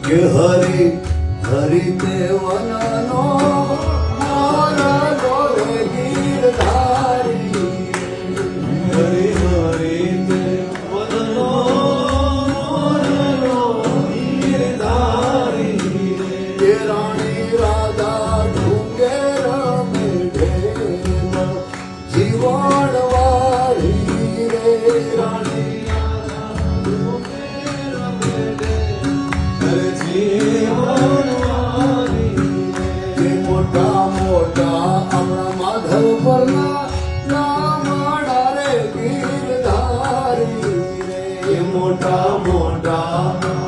કે હરી હરી તે વનનો મોર ગોરે ગીરધારી હરી હરી તે વનનો મોર ગીરધારી કે રાણી રાધા ઢૂંગે રમે ઢેલ જીવણ વાળી રે રાણી મોટા મોટા આપણા માધવ પરના નામડા રે ગીરધારી રે મોટા મોટા